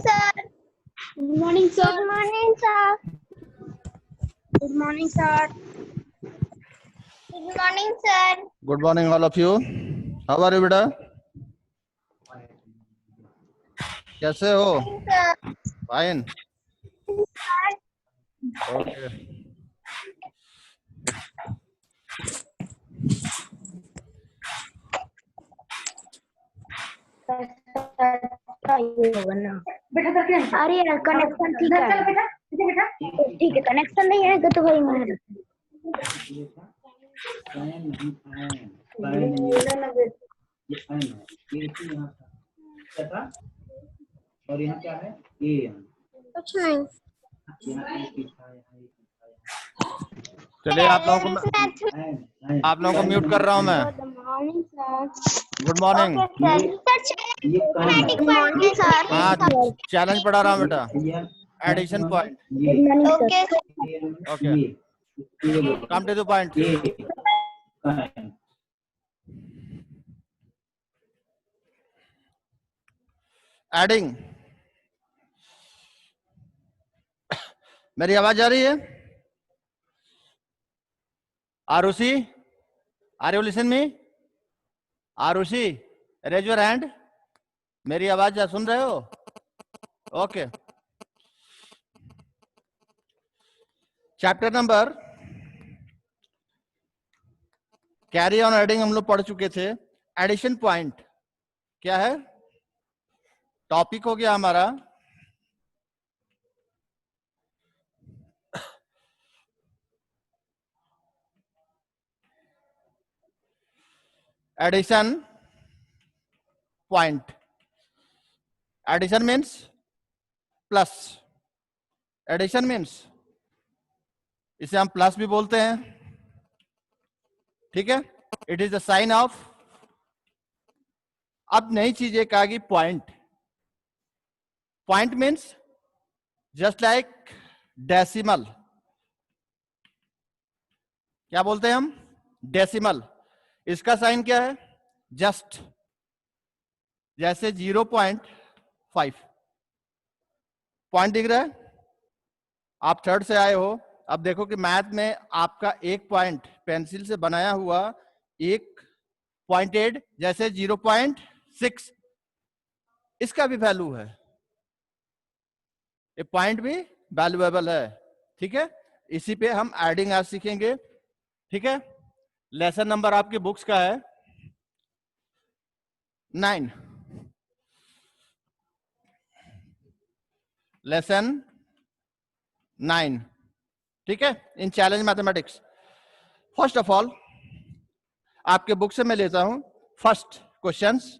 sir. Good morning, sir. Good morning, sir. Good morning, sir. Good morning, sir. Good morning, all of you. How are you, बेटा? कैसे हो? Morning, sir. Fine. Sir. Okay. अरे यार connection ठीक है बेटा, ठीक है कनेक्शन नहीं है तो भाई मैं और यहाँ क्या है ए कुछ नहीं. चलिए आप लोगों को म्यूट कर रहा हूँ मैं. Good morning sir. Good morning. Okay, sir. ये Arithmetic point में, sir. हाँ, चैलेंज पढ़ा रहा हूँ बेटा. Addition point. Good morning Okay, sir. Okay. Come to the point. Adding. मेरी आवाज आ रही है? Arushi, are you listen me? Arushi, raise your hand. मेरी आवाज सुन रहे हो? Okay. Chapter number carry on adding हम लोग पढ़ चुके थे. एडिशन पॉइंट क्या है? टॉपिक हो गया हमारा addition point. Addition means plus. Addition means इसे हम प्लस भी बोलते हैं. ठीक है. It is the sign of. अब नई चीज एक आ गई point. Point means just like decimal. क्या बोलते हैं हम? डेसिमल. इसका साइन क्या है? जस्ट. जैसे 0.5 पॉइंट दिख रहा है. आप थर्ड से आए हो. अब देखो कि मैथ में आपका एक पॉइंट पेंसिल से बनाया हुआ एक पॉइंटेड जैसे 0.6 इसका भी वैल्यू है. ये पॉइंट भी वैल्यूएबल है. ठीक है. इसी पे हम एडिंग आज सीखेंगे. ठीक है. लेसन नंबर आपकी बुक्स का है 9. लेसन 9. ठीक है. In challenge mathematics. First of all आपके बुक से मैं लेता हूं first questions.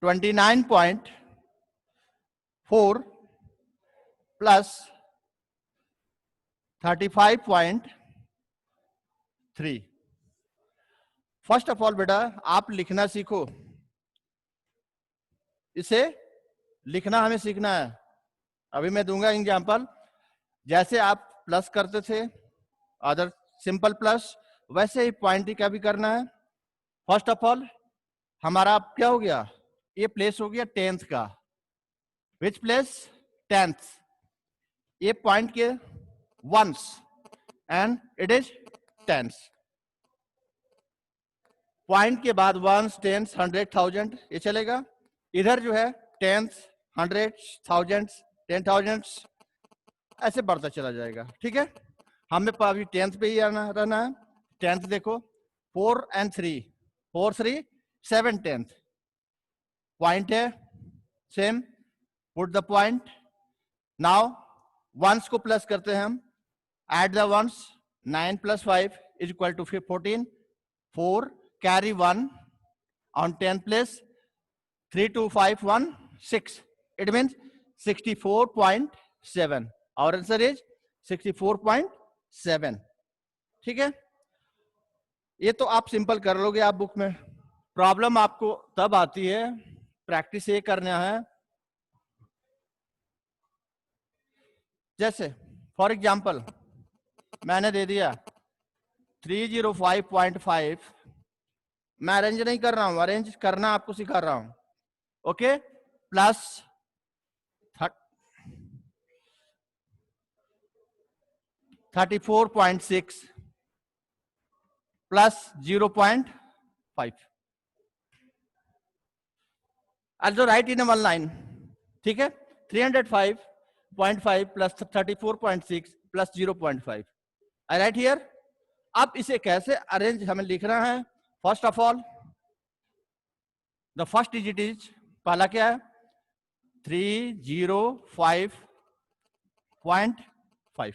$29.4 plus 35.3. First of all बेटा आप लिखना सीखो. इसे लिखना हमें सीखना है. अभी मैं दूंगा एग्जांपल. जैसे आप प्लस करते थे अदर सिंपल प्लस, वैसे ही पॉइंट का भी करना है. फर्स्ट ऑफ ऑल हमारा क्या हो गया? ये प्लेस हो गया 10th का. Which place? 10th. ये पॉइंट के ones and it is 10th. Point के बाद वंस, 10th, 100, 1000 ये चलेगा. इधर जो है 10th, 100, 1000, 10,000 ऐसे बढ़ता चला जाएगा. ठीक है. हमें अभी 10th पे ही रहना है. 10th देखो 4 and 3, 4 3 7 10th. पॉइंट है same. Put the point. Now ones को प्लस करते हैं हम. Add the ones. 9 + 5 is equal to 14. 4 carry 1 on 10th place. 3 2 5 1 6. It means 64.7. Our answer is 64.7. ठीक है. ये तो आप सिंपल कर लोगे आप बुक में. प्रॉब्लम आपको तब आती है, प्रैक्टिस ये करना है. जैसे फॉर एग्जांपल मैंने दे दिया 305.5 मैं अरेंज नहीं कर रहा हूं, अरेंज करना आपको सिखा रहा हूं। Okay, plus 34.6 plus 0.5, also write in a one line, ठीक है। 305.5 plus 34.6 plus 0.5, I right here. अब इसे कैसे अरेंज हमें लिखना है। First of all the first digit is, पहला क्या है 305.5,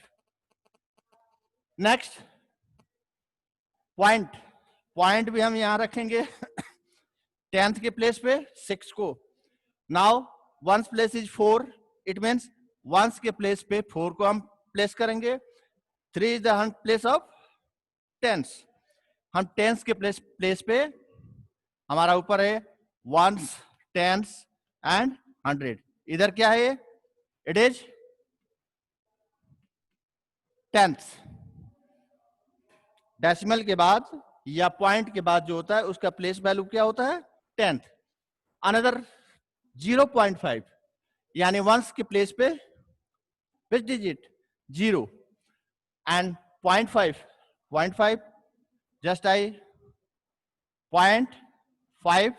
नेक्स्ट पॉइंट, पॉइंट भी हम यहां रखेंगे 10th के प्लेस पे 6 को। Now ones place is 4, it means ones के प्लेस पे 4 को हम प्लेस करेंगे। 3 is the place of tens, हम टेंस के प्लेस पे हमारा ऊपर है वंस, टेंस एंड 100। इधर क्या है, इट इज टेंथ। डेसिमल के बाद या पॉइंट के बाद जो होता है उसका प्लेस वैल्यू क्या होता है 10th। अनदर 0.5 यानी वंस के प्लेस पे which digit 0 and 0.5 just I 0.5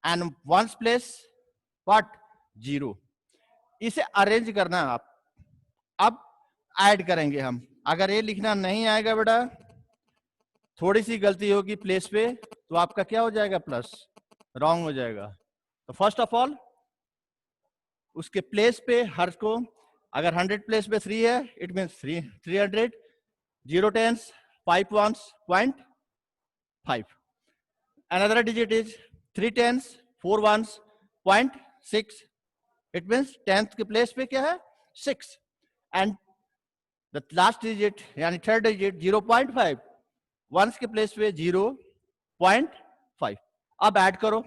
and ones place what 0। इसे अरेंज करना है आप। अब ऐड करेंगे हम, अगर ये लिखना नहीं आएगा बेटा, थोड़ी सी गलती होगी प्लेस पे तो आपका क्या हो जाएगा प्लस, रॉन्ग हो जाएगा। तो फर्स्ट ऑफ ऑल उसके प्लेस पे हर को, अगर 100 प्लेस पे 3 है it means 300, 0 tens 5 ones 0.5, another digit is 3 tens 4 ones 0.6, it means 10th के प्लेस पे क्या है 6, and the last digit यानी थर्ड डिजिट 0.5, वंस के प्लेस पे 0.5। अब ऐड करो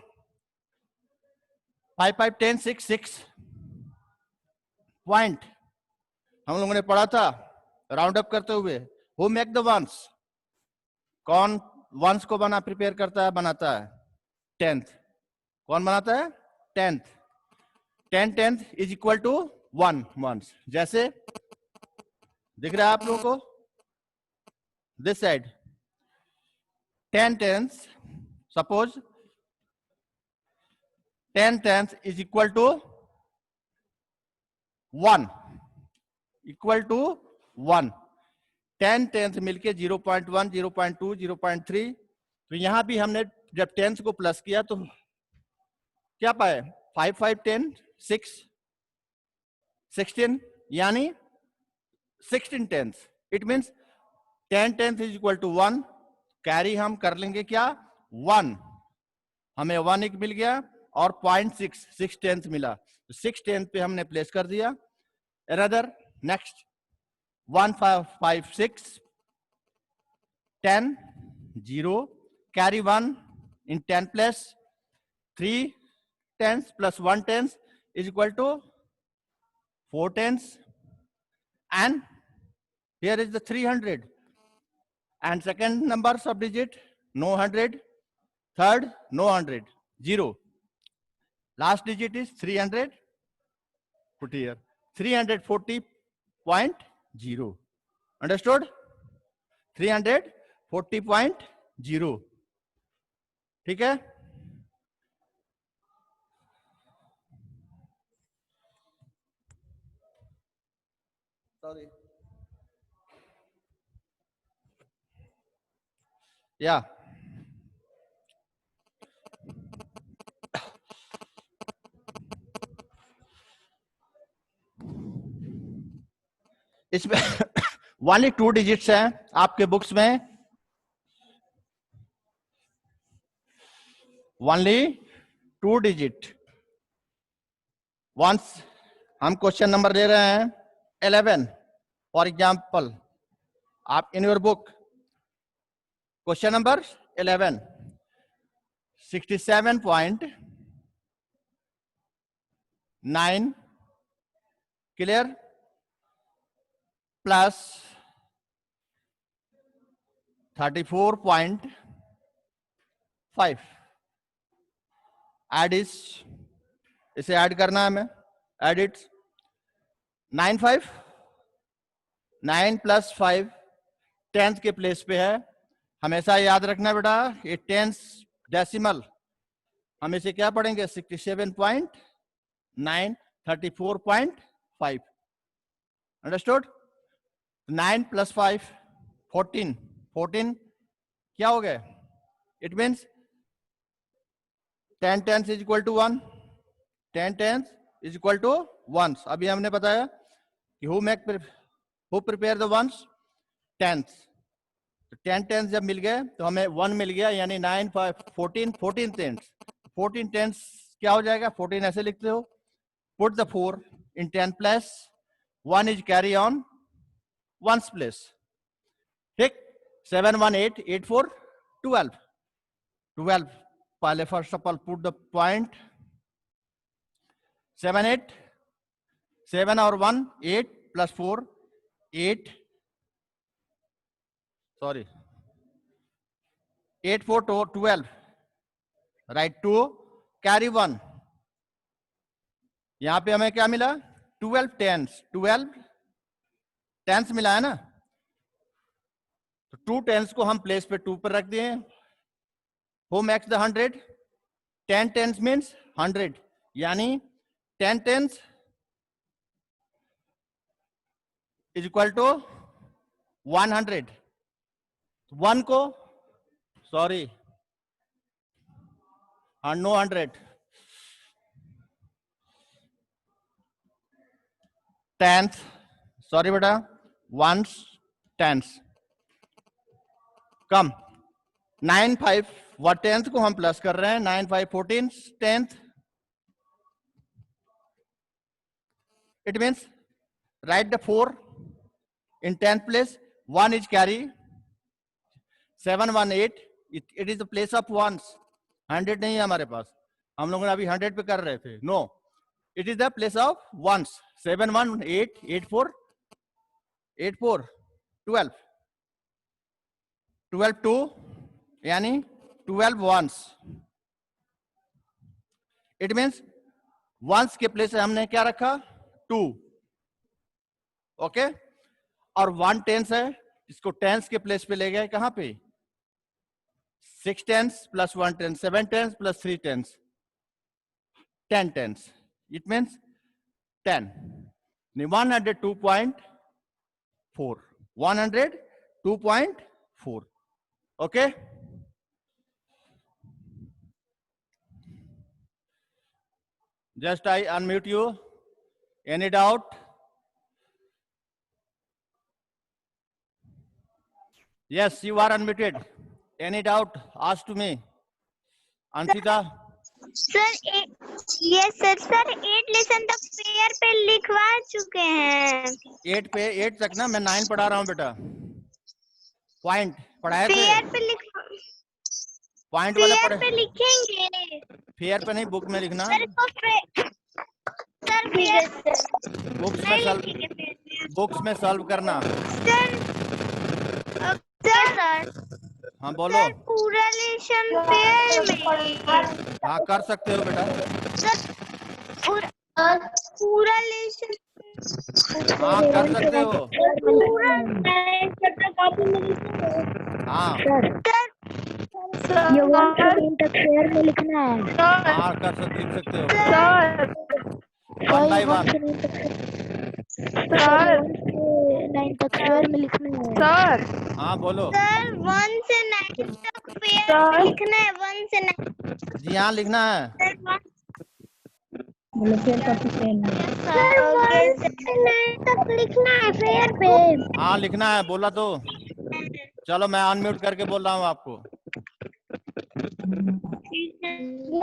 5 5 10 6 6 पॉइंट हम लोगों ने पढ़ा था राउंड अप करते हुए, हु मेक द वंस, कौन वंस को बना प्रिपेयर करता है, बनाता है 10th। कौन बनाता है 10th। 10 10th is equal to 1 once. जैसे दिख रहा है आप लोगों को this side 10 10th, suppose 10 10th is equal to 1, equal to 1। 10 10th मिलके 0.1 0.2 0.3। तो यहां भी हमने जब 10th को प्लस किया तो क्या पाए 5 5 10 6 16 यानी 16 10th, it means 10 10th is equal to 1। Carry हम कर लेंगे क्या 1, हमें 1 एक मिल गया और 0.6 6 10th मिला, तो 6 10th पे हमने प्लेस कर दिया। Another next 1 5 5 6 10 0, carry 1 in 10 place, 3 tens plus 1 tens is equal to 4 tens, and here is the 300, and second numbers of digit no 100, third no 100 0, last digit is 300, put here 340.0, understood 340.0, ठीक है। Sorry या इसमें only 2 digits हैं आपके books में, only 2 digit. Once हम question number ले रहे हैं 11 फॉर एग्जाम्पल, आप in your book question number 11 67.9 clear plus 34.5 5 add is, इसे ऐड करना है हमें, एड इट 9 5 9 प्लस 5 10th के प्लेस पे है। हमेशा याद रखना बेटा ये 10th डेसिमल, हम इसे क्या पढ़ेंगे 67.9 34.5। अंडरस्टूड? 9 प्लस 5 14 14 क्या हो गया? It means 10 10 is equal to 1, 10 10 is equal to 1। अभी हमने बताया कि who prepare the ones 10th, तो 10 10 जब मिल गए तो हमें 1 मिल गया, यानी 9 5 14 14 10 14 10 क्या हो जाएगा? 14 ऐसे लिखते हो, put the 4 in 10 plus 1 is carry on 1's place. ठीक, 7 1 8 8 4 12 12 पहले first of all put the point 7 8 7 और 1 8 प्लस 4 8 सॉरी 8 4 12 राइट, 2 कैरी 1, यहां पे हमें क्या मिला? 12 टेंस मिला है ना, तो 2 टेंस को हम प्लेस पे 2 पर रख दिए। Who makes the 100? 10 tens means 100, यानी 10 टेंस इज इक्वल टू 100। 1 को सॉरी नो 100 टेंथ, सॉरी बेटा 1's टेंस कम 9 5 वह 10th को हम प्लस कर रहे हैं, 9 5 14 10th, it means right the 4 in 10th place, 1 is carry 7 1 8, it is the place of ones. 100 नहीं है हमारे पास, हम लोग अभी 100 पे कर रहे थे, no it is the place of ones. 7 1 8 8 4 8 4 12 12 2 यानी 12 वंस, इट मीन्स वंस के प्लेस हमने क्या रखा? 2, ओके। और 1 टेंस है, इसको टेंस के प्लेस पे ले गए, कहां पे? 6 tens plus 1 tens, 7 tens plus 3 tens, 10 tens, it means 10, 102.4 102.4, okay. Just I unmute you. Any doubt? Yes, you are unmuted. Any doubt? Ask to me. Anshita? Sir yes sir, sir 8 lesson तक pair पे लिखवा चुके हैं। 8 पे 8 तक ना, मैं 9 पढ़ा रहा हूँ बेटा, पॉइंट पढ़ाए थे, पेयर पे लिख, पॉइंट वाला पेयर पढ़े, पे लिखेंगे फेयर पे नहीं, बुक में लिखना, सर को सर पेयर बुक्स में सॉल्व करना। सर सर हाँ बोलो। सर पूरा लेसन पेयर में, हाँ कर सकते हो बेटा, सर पूरा लेसन, हाँ कर सकते हो, पूरा हाँ ये 1 से 9 तक पेयर में लिखना है। हाँ लिख सकते हो, सर 1 by 1। 1 से 9 तक पेयर में लिखना है। सर हाँ बोलो। सर 1 से 9 तक पेयर लिखना है, 1 से 9 जी हाँ लिखना है, सर 1 से 9 तक लिखना है पेयर पे। हाँ लिखना है, बोला तो। चलो मैं अनम्यूट करके बोल रहा हूँ आपको।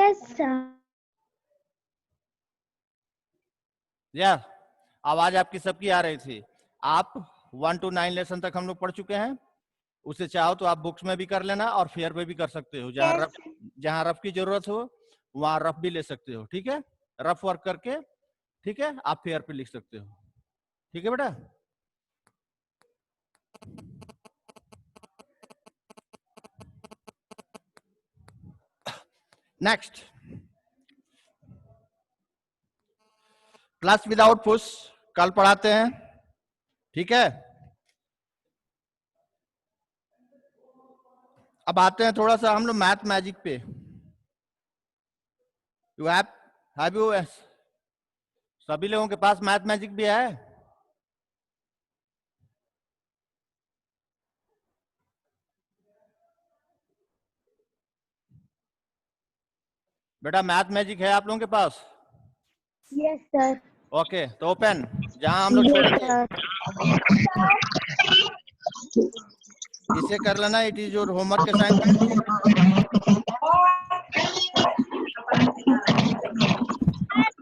Yes sir. या आवाज आपकी सबकी आ रही थी। आप 1 to 9 लेसन तक हम लोग पढ़ चुके हैं, उसे चाहो तो आप बुक्स में भी कर लेना और फेयर पे भी कर सकते हो, जहां रफ की जरूरत हो वहां रफ भी ले सकते हो, ठीक है, रफ वर्क करके, ठीक है, आप फेयर पे लिख सकते हो, ठीक है बेटा। नेक्स्ट, प्लस विदाउट पुश कल पढ़ाते हैं, ठीक है। अब आते हैं थोड़ा सा हम लोग मैथ मैजिक पे। यू हैव यू, सभी लोगों के पास मैथ मैजिक भी है? बेटा मैथ मैजिक है आप लोगों के पास? Yes sir. ओके, तो ओपन जहां हम लोग छोड़ेंगे इसे कर लेना। It is your homework assignment.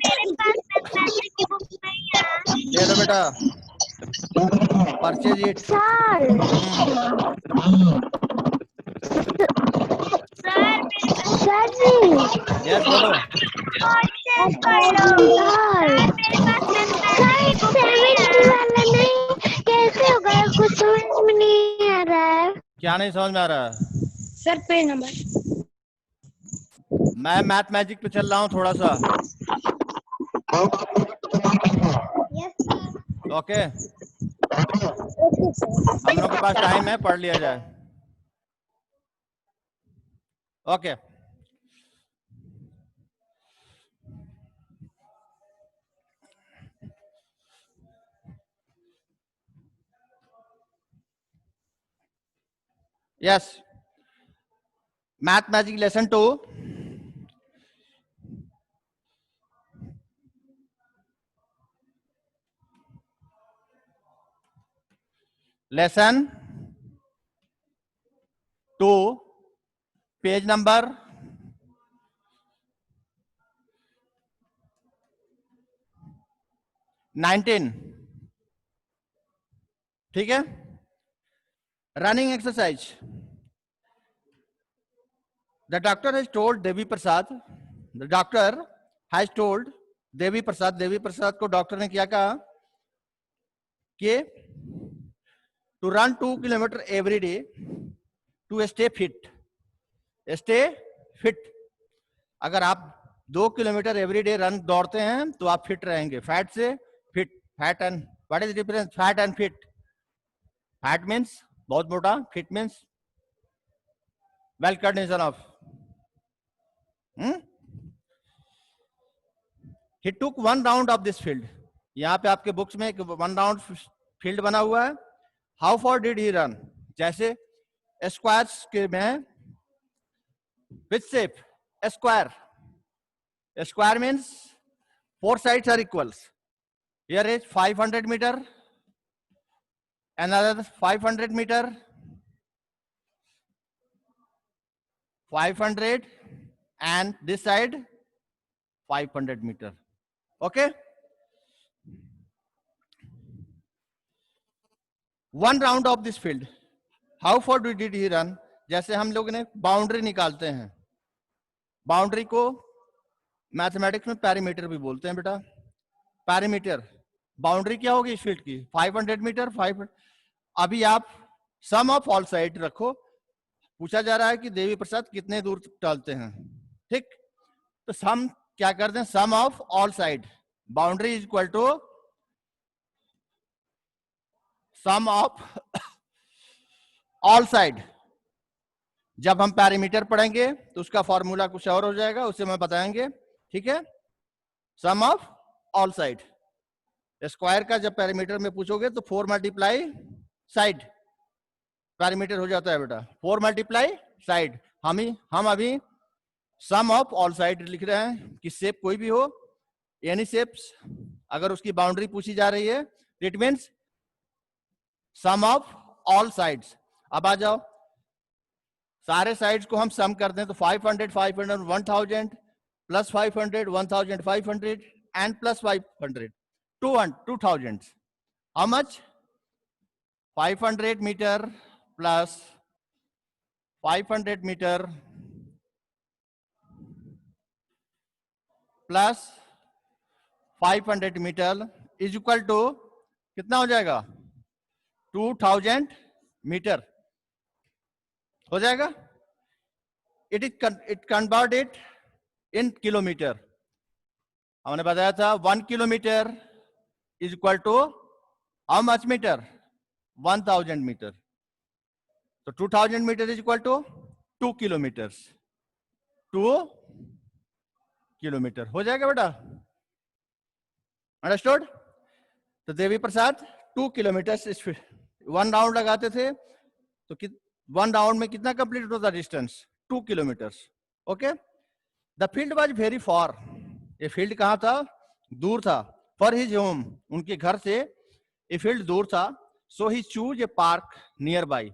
मेरे पास मैथमेटिक्स की बुक नहीं है। दे दो बेटा, purchase it. Sir sir sir ji yes बोलो। परचेज कर लो। सर मेरे पास मैथमेटिक्स की बुक नहीं है। वाला नहीं, कैसे होगा? कुछ समझ में नहीं आ रहा है। क्या नहीं समझ में आ रहा है? Sir page number. मैं मैथ मैजिक पे चल रहा हूँ थोड़ा सा। Yes sir. Okay, okay sir. हम लोग के पास टाइम है, पढ़ लिया जाए। Okay, yes, math magic lesson 2। Lesson 2, page number 19, ठीक है। Running exercise. The doctor has told Devi Prasad, the doctor has told Devi Prasad, Devi Prasad को डॉक्टर ने क्या कहा कि to run 2 kilometre every day to stay fit. Stay fit, अगर आप 2 किलोमीटर एवरी डे रन दौड़ते हैं तो आप फिट रहेंगे। फैट से fit, fat and what is the difference? Fat and fit. Fat means बहुत मोटा, fit means well condition of. He took 1 round of this field. यहाँ पे आपके बुक्स में एक 1 राउंड फील्ड बना हुआ है। How for did he run? जैसे स्क्वायर्स के में which shape? Square. Square means 4 sides are equals. Here is 500 meter, another 500 meter, 500, and this side 500 meter. Okay, 1 round of this field. How for did he run? जैसे हम लोग ने boundary निकालते हैं, boundary को मैथमेटिक्स में पैरीमीटर भी बोलते हैं बेटा। पैरीमीटर, बाउंड्री क्या होगी इस फील्ड की? 500 मीटर। 500। अभी आप सम ऑफ ऑल साइड रखो। पूछा जा रहा है कि देवी प्रसाद कितने दूर टहलते हैं, ठीक। तो सम क्या करते हैं? Sum of all side. Boundary is equal to sum of all side. जब हम पैरीमीटर पढ़ेंगे तो उसका फॉर्मूला कुछ और हो जाएगा, उसे मैं बताएंगे, ठीक है। सम ऑफ ऑल साइड। स्क्वायर का जब पैरीमीटर में पूछोगे तो 4 मल्टीप्लाई साइड पैरीमीटर हो जाता है बेटा। 4 मल्टीप्लाई साइड। हम अभी सम ऑफ ऑल साइड लिख रहे हैं कि शेप कोई भी हो, एनी शेप्स, अगर उसकी बाउंड्री पूछी जा रही है, it means sum of all sides. अब आ जाओ, सारे साइड्स को हम सम करते हैं तो 500, 500, 1000 plus 500, 1500 and plus 500, 2000। How much? 500 meter plus 500 meter plus 500 meter is equal to कितना हो जाएगा? 2000 मीटर हो जाएगा। It convert it in kilometer. हमने बताया था 1 kilometer is equal to how much meter, 1000 meter. तो 2000 meter is equal to 2 kilometer. 2 kilometer हो जाएगा बेटा, अंडरस्टूड। तो देवी प्रसाद 2 किलोमीटर 1 राउंड लगाते थे तो 1 राउंड में कितना कंप्लीट होता distance, 2 kilometre. Okay, the field was very for, ये फील्ड कहाँ था, दूर था। फॉर हिज होम, उनके घर से ये फील्ड दूर था। So he choose a park nearby,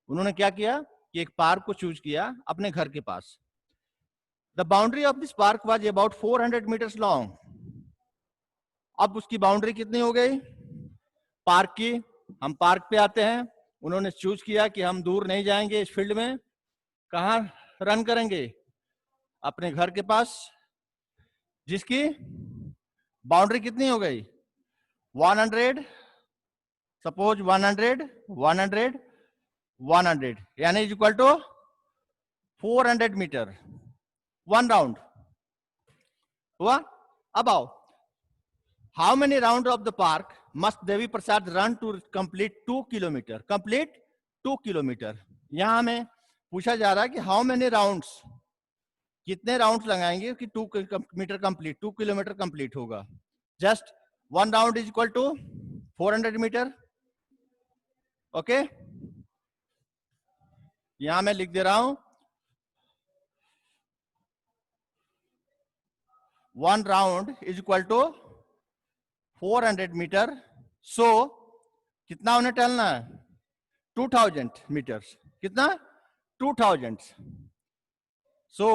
उन्होंने क्या किया कि एक पार्क को चूज किया अपने घर के पास। The boundary of this park was about 400 metres long. अब उसकी बाउंड्री कितनी हो गई पार्क की। हम पार्क पे आते हैं, उन्होंने चूज किया कि हम दूर नहीं जाएंगे इस फील्ड में, कहाँ रन करेंगे, अपने घर के पास, जिसकी बाउंड्री कितनी हो गई 100, सपोज 100 100 100, यानी is equal to 400 meter 1 round हुआ। अब आओ, how many round of the park must Devi Prasad run to complete 2 kilometer, complete 2 kilometer. यहां हमें पूछा जा रहा है कि हाउ मेनी राउंड्स, कितने राउंड्स लगाएंगे कि 2 मीटर कंप्लीट, 2 किलोमीटर कंप्लीट होगा। Just 1 round is equal to 400 meter. Okay, यहां मैं लिख दे रहा हूं 1 round is equal to 400 metre. So कितना उन्हें टहलना है 2000 मीटर्स, कितना 2000। So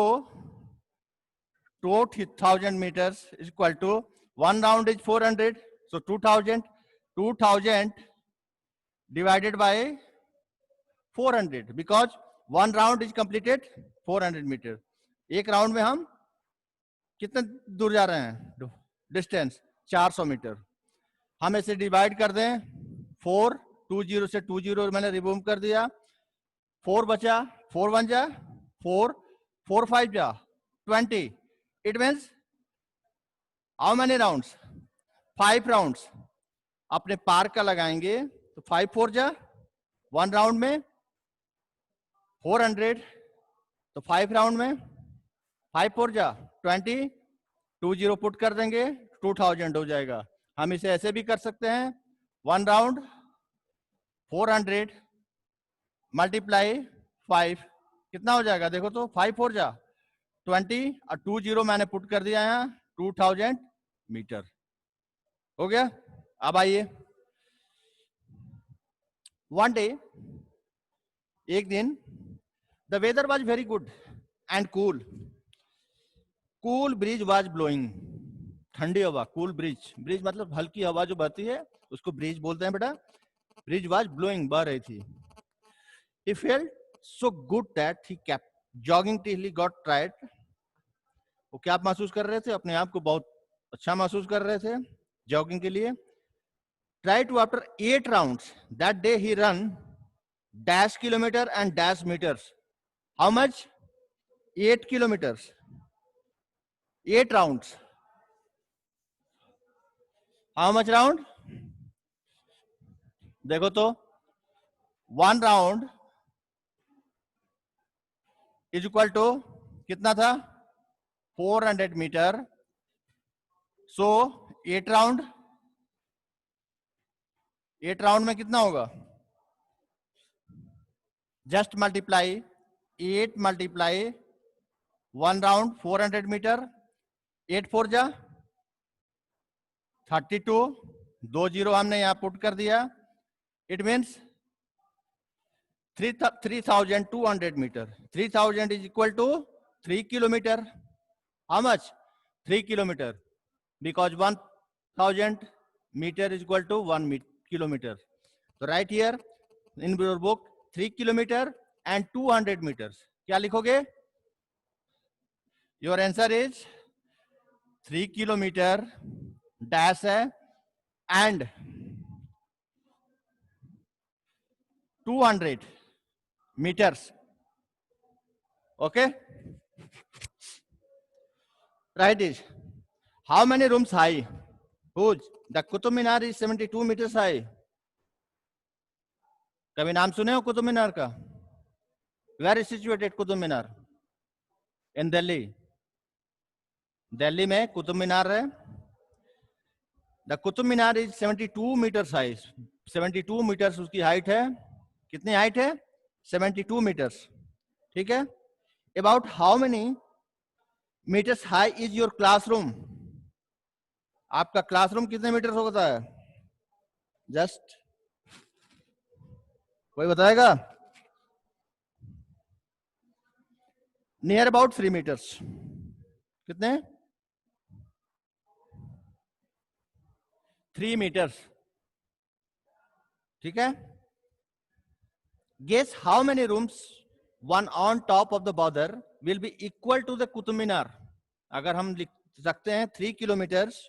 2000 meters is equal to 1 round is 400. So 2000 divided by 400 because 1 round is completed 400 meter. एक राउंड में हम कितने दूर जा रहे हैं, डिस्टेंस 400 मीटर। हम इसे डिवाइड कर दें 4, 20 से 20 मैंने रिमूव कर दिया, 4 बचा, 4 1 जा 4, 4 5 जा 20। It means how many rounds, 5 rounds। अपने पार्क का लगाएंगे तो 5 4 जा 1 राउंड में 400, तो 5 राउंड में 5 4 जा 20, 20 पुट कर देंगे 2000 हो जाएगा। हम इसे ऐसे भी कर सकते हैं 1 राउंड 400 मल्टीप्लाई 5, कितना हो जाएगा देखो तो, 5 4 जा 20 और 20 मैंने पुट कर दिया यहाँ 2000 मीटर हो गया। अब आइए, वन डे, एक दिन, the weather was very good and cool, cool breeze was blowing, ठंडी हवा, कूल ब्रीज, ब्रीज मतलब हल्की हवा जो बहती है उसको ब्रीज बोलते हैं बेटा। ब्रीज वाज ब्लोइंग, बह रही थी। He felt so good that he kept jogging till he got tired. वो क्या महसूस कर रहे थे, अपने आप को बहुत अच्छा महसूस कर रहे थे जॉगिंग के लिए। Try to after 8 rounds that day he run dash kilometer and dash meters. How much? 8 kilometers, 8 rounds. How much round? देखो तो 1 राउंड इज इक्वल टू कितना था 400 मीटर। सो 8 राउंड, 8 राउंड में कितना होगा, just multiply 8 multiply 1 round 400 meter, 8 4 जा 32, 2 0 हमने यहां पुट कर दिया। It means 3200 meter. 3000 is equal to 3 kilometer. How much? 3 kilometer. Because 1000 meter is equal to 1 kilometer. So right here in your book 3 kilometer and 200 meters. क्या लिखोगे? Your answer is 3 kilometer dash है and 200 meters. Okay. Right is how many rooms high? Whose? The Qutub Minar is 72 meters high. कभी नाम सुने हो कुतुब मीनार का? Where is situated Qutub Minar? In Delhi. Delhi में कुतुब मीनार है. The Qutub Minar is 72 meters high. 72 meters उसकी height है. कितनी हाइट है? 72 meters. ठीक है. About how many meters high is your classroom? आपका क्लासरूम कितने मीटर होता है? जस्ट कोई बताएगा? Near about 3 meters. कितने? 3 meters. ठीक है. Guess how many rooms one on top of the border will be equal to the Qutub Minar? अगर हम लिख सकते हैं 3 kilometers,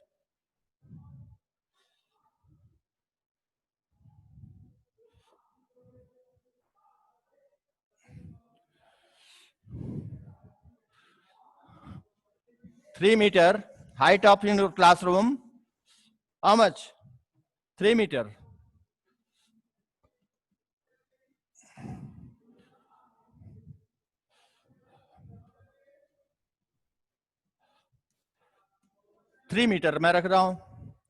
meter height of in your classroom. How much? 3 meter. Three meter मैं रख रहा हूं.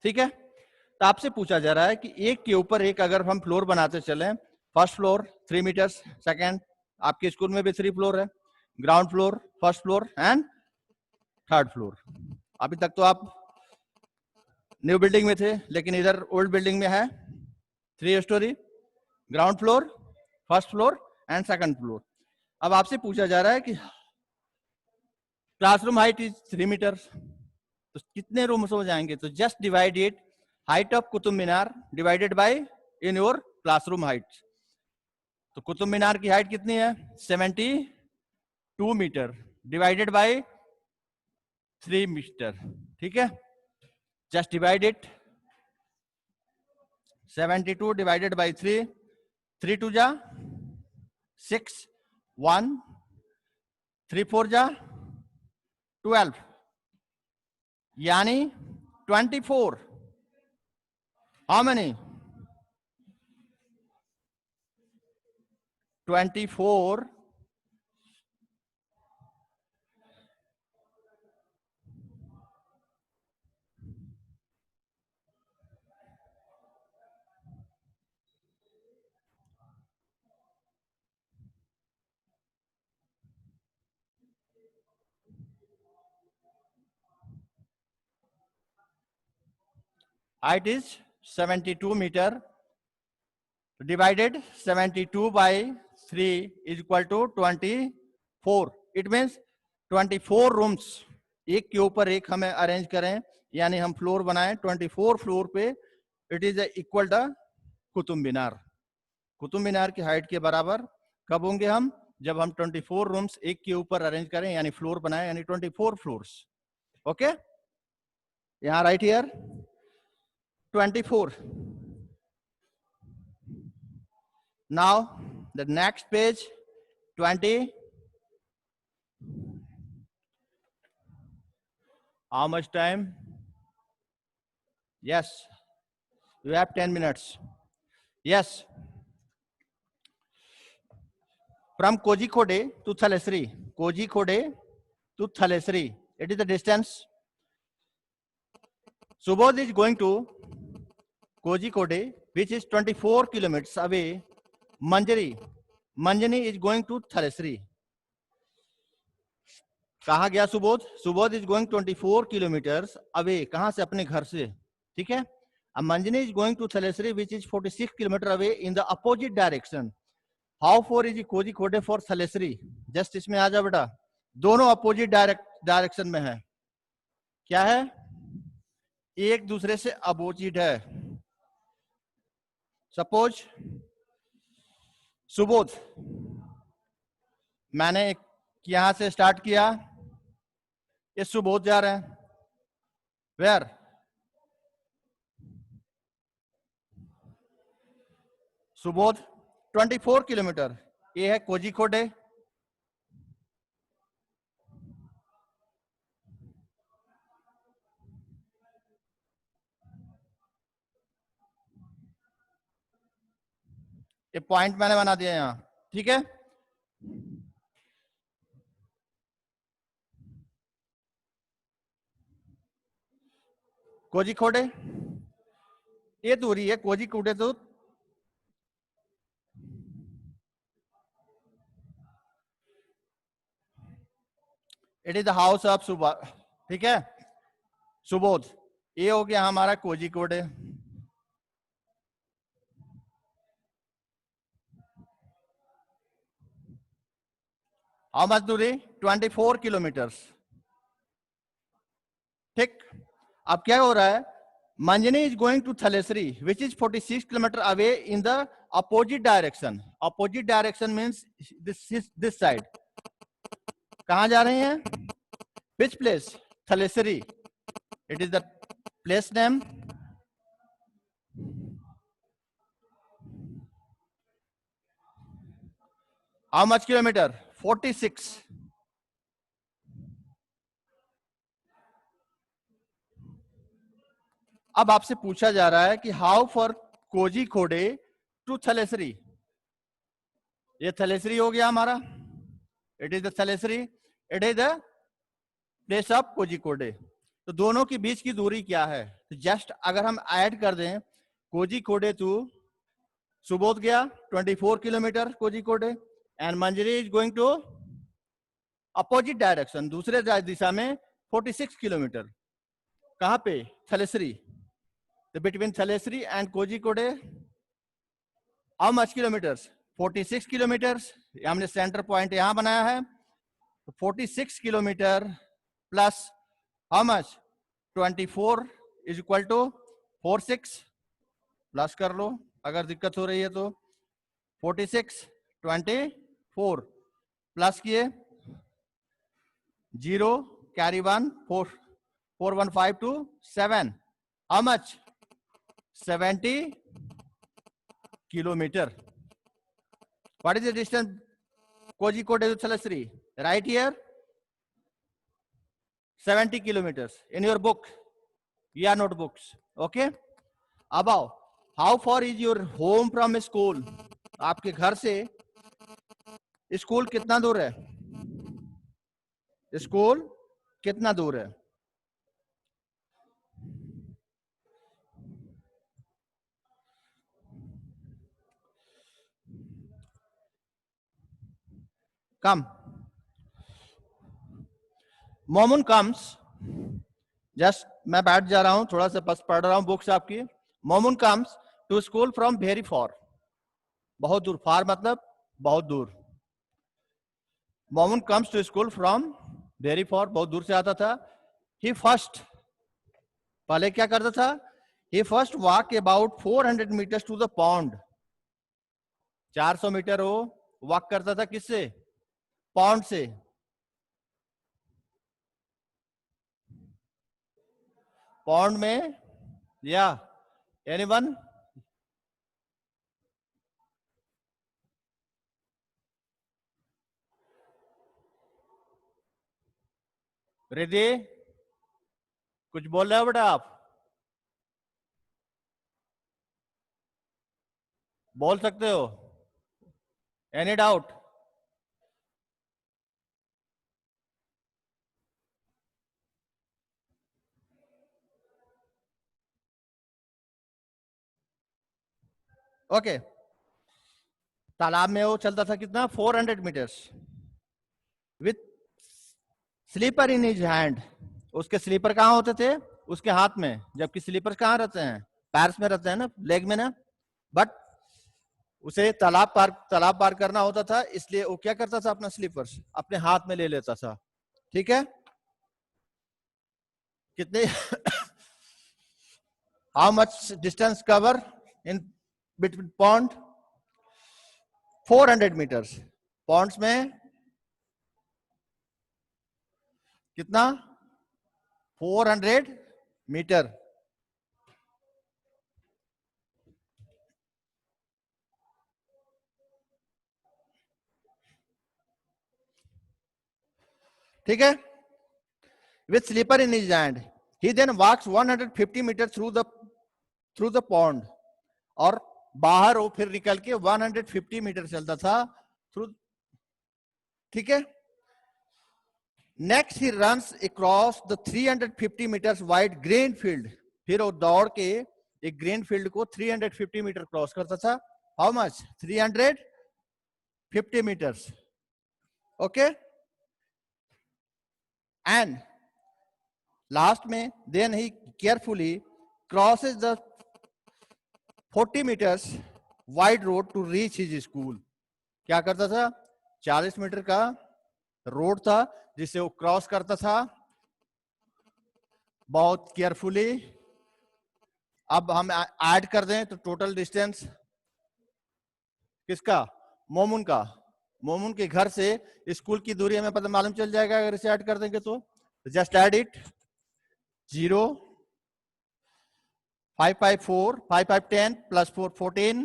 ठीक है. तो आपसे पूछा जा रहा है कि एक के ऊपर एक अगर हम फ्लोर बनाते चले, फर्स्ट फ्लोर 3 meters, सेकंड आपके स्कूल में भी 3 floor है, ground floor, first floor and third floor. अभी तक तो आप न्यू बिल्डिंग में थे, लेकिन इधर ओल्ड बिल्डिंग में है 3 story, ground floor, first floor and second floor. अब आपसे पूछा जा रहा है कि क्लासरूम हाइट इज 3 meters, तो कितने रूम्स हो जाएंगे? तो just divide it height of Qutub Minar divided by in your classroom height. तो कुतुब मीनार की हाइट कितनी है? 72 मीटर डिवाइडेड बाय 3 मीटर. ठीक है. Just divide it. 72 divided by 3, 3 2 जा 6, 1 3 4 जा 12, यानी 24. How many? 24 height is 72 meter divided 72 by 3 is equal to 24. It means 24 rooms एक के ऊपर एक हमें अरेंज करें, यानी हम फ्लोर बनाएं 24 फ्लोर पे. It is equal to Qutub Minar. Qutub Minar की हाइट के बराबर कब होंगे हम? जब हम 24 रूम्स एक के ऊपर अरेंज करें, यानी फ्लोर बनाएं, यानी 24 फ्लोर्स. ओके. यहां right here 24. Now the next page 20. How much time? Yes, you have 10 minutes. Yes. From Kozhikode to Thalassery. Kozhikode to Thalassery. It is the distance. Subodh is going to Kozhikode, which is 24 kilometers away. Manjani is going to Thalassery. कहा गया Subodh? Subodh is going 24 kilometers away. कहां से? अपने घर से. ठीक है. अब Manjani is going to Thalassery which is 46 kilometers away in the opposite direction. How far is Kozhikode for Thalassery? Just इसमें आ जा बेटा. दोनों अपोजिट डायरेक्शन में है. क्या है? एक दूसरे से अपोजिट है. सपोज सुबोध, मैंने यहां से स्टार्ट किया, ये सुबोध जा रहे हैं. वेयर? सुबोध 24 किलोमीटर. ये है कोझिकोडे. ये पॉइंट मैंने बना दिया यहां, ठीक है। कोझिकोडे ये दूरी है, कोझिकोडे तो it is the house of Subodh, ठीक है, सुबोध। ये हो गया हमारा कोझिकोडे। हाउ मच दूरी? 24 किलोमीटर्स, ठीक। अब क्या हो रहा है, Manjani is going to Thalassery which is 46 kilometre away in the opposite direction. Opposite direction means this side. कहां जा रहे हैं? Which place? Thalassery. It is the place name. How much kilometre? 46। अब आपसे पूछा जा रहा है कि how far Kozhikode to Thalassery. ये थलेसरी हो गया हमारा, it is the Thalassery, it is the place of Kozhikode. तो दोनों के बीच की दूरी क्या है? तो जस्ट अगर हम ऐड कर दें कोझिकोडे टू सुबोध गया 24 kilometre Kozhikode, and Manjari is going to opposite direction, दूसरे दिशा में 46 किलोमीटर। कहां पे? थलेसरी। तो between Thalassery and Kozhikode how much kilometres? 46 kilometres. हमने सेंटर पॉइंट यहां बनाया है, तो 46 kilometre plus how much? 24 is equal to 46। Plus कर लो अगर दिक्कत हो रही है तो। 46 24 प्लस किए 0 carry 1 4 4 1 5 2 7। How much? 70 kilometer. What is the distance Kozhikode to Thalassery? Right here, 70 kilometers in your book, your notebooks. Okay. Above, how far is your home from school? आपके घर से स्कूल कितना दूर है? स्कूल कितना दूर है? Come. मोमन comes, just मैं बैठ जा रहा हूं, थोड़ा सा बस पढ़ रहा हूं बुक्स आपकी। Moman comes to school from very far, बहुत दूर। फार मतलब बहुत दूर। Moman comes to school from very far, बहुत दूर से आता था। ही फर्स्ट, पहले क्या करता था? He first walk about 400 metres to the pond. 400 metre वो वॉक करता था, किससे? पॉन्ड से। पॉन्ड में, या एनीवन? रिद्धि कुछ बोल रहे हो बेटा? आप बोल सकते हो। Any doubt? ओके। तालाब में वो चलता था कितना? 400 meters with slipper in his hand. उसके स्लीपर कहाँ होते थे? उसके हाथ में। जबकि स्लीपर्स कहाँ रहते हैं? पैर्स में रहते हैं ना, लेग में ना। बट उसे तालाब पार करना होता था, इसलिए वो क्या करता था? अपना स्लीपर्स अपने हाथ में ले लेता था। ठीक है। कितने how much distance cover in between pond? 400 meters. Ponds में कितना? 400 मीटर। ठीक है। with slipper in his hand, he then walks 150 meters through the pond, और बाहर वो फिर निकल के 150 मीटर चलता था थ्रू, ठीक है। Next he runs across the 350 meters wide green field, फिर वो दौड़ के एक ग्रीन फील्ड को 350 मीटर क्रॉस करता था। How much? 350 metres, okay. And last में then he carefully crosses the 40 metres wide road to reach his school. क्या करता था? 40 मीटर का रोड था जिसे वो क्रॉस करता था बहुत केयरफुली। अब हम ऐड कर दें तो टोटल डिस्टेंस किसका? मोमून का। मोमून के घर से स्कूल की दूरी हमें पता मालूम चल जाएगा अगर इसे ऐड कर देंगे तो। Just add it. 0 5 5 4 5 5 10 plus 4 14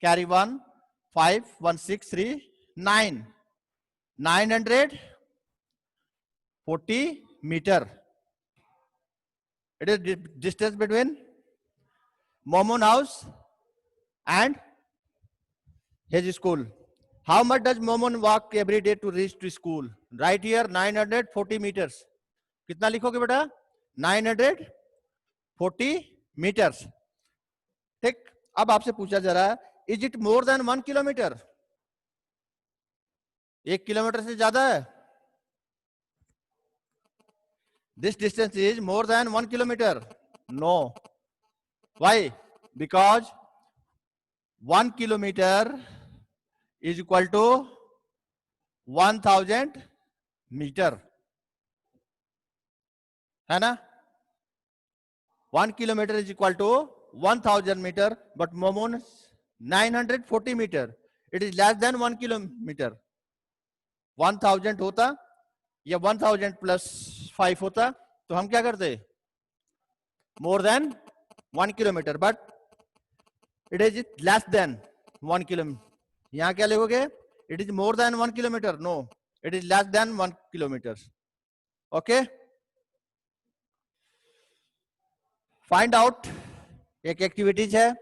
carry 1 5 1 6 3 9 940 meter. It is distance between Momun house and his school. How much does Momun walk every day to reach to school? Right here 940 meters. कितना लिखोगे बेटा? 940 meters. ठीक। अब आपसे पूछा जा रहा है, is it more than 1 kilometre? 1 kilometre से ज्यादा है? This distance is more than 1 kilometer. No. Why? Because 1 kilometer is equal to 1000 meter. है ना? 1 kilometer is equal to 1000 meter, but Momun 940 meter. It is less than 1 kilometer. 1000 होता या 1000 plus 5 होता तो हम क्या करते? More than 1 kilometer, but it is less than 1 kilometer. यहां क्या लिखोगे? It is more than 1 kilometer. No, it is less than 1 kilometer. Okay. Find out, एक एक्टिविटीज है।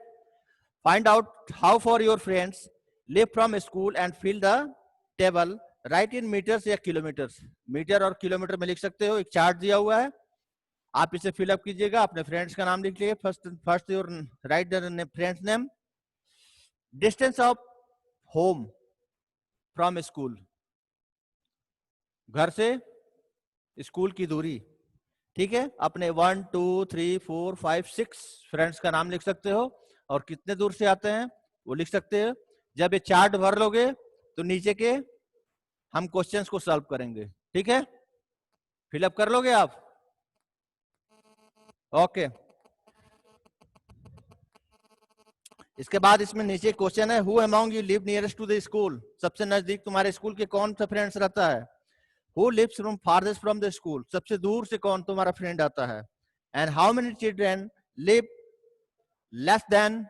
Find out how far your friends live from school and fill the table. Write in meters या kilometers. Meter और kilometer में लिख सकते हो। एक chart दिया हुआ है, आप इसे फिलअप कीजिएगा। अपने फ्रेंड्स का नाम लिख लीजिए। First your right the friends name. Distance of home from school, घर से स्कूल की दूरी, ठीक है। अपने 1 2 3 4 5 6 फ्रेंड्स का नाम लिख सकते हो और कितने दूर से आते हैं वो लिख सकते हो। जब ये चार्ट भर लोगे तो नीचे के हम क्वेश्चंस को सॉल्व करेंगे, ठीक है। फिलअप कर लोगे आप? ओके। इसके बाद इसमें नीचे क्वेश्चन है, who among you live nearest to the school. सबसे नजदीक तुम्हारे स्कूल के कौन सा फ्रेंड्स रहता है? Who lives from farthest from the school. सबसे दूर से कौन तुम्हारा फ्रेंड आता है? And how many children live less than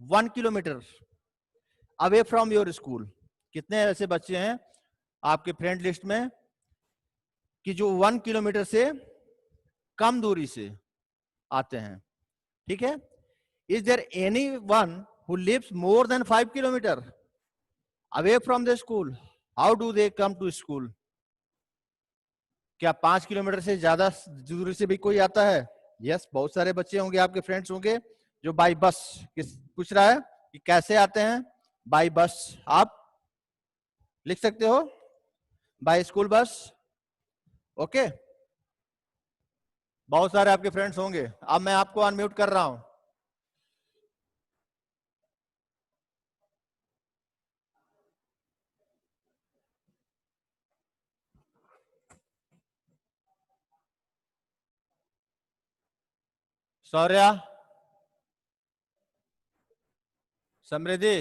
1 kilometer away from your school. कितने ऐसे बच्चे हैं आपके फ्रेंड लिस्ट में कि जो 1 किलोमीटर से कम दूरी से आते हैं, ठीक है। Is there anyone who lives more than 5 kilometer away from the school? How do they come to school? क्या 5 किलोमीटर से ज्यादा दूरी से भी कोई आता है? यस, बहुत सारे बच्चे होंगे, आपके फ्रेंड्स होंगे जो बाई बस। पूछ रहा है कि कैसे आते हैं? By bus. आप लिख सकते हो बाय स्कूल बस। ओके। बहुत सारे आपके फ्रेंड्स होंगे। अब मैं आपको अनम्यूट कर रहा हूं। शौर्या, समृद्धि,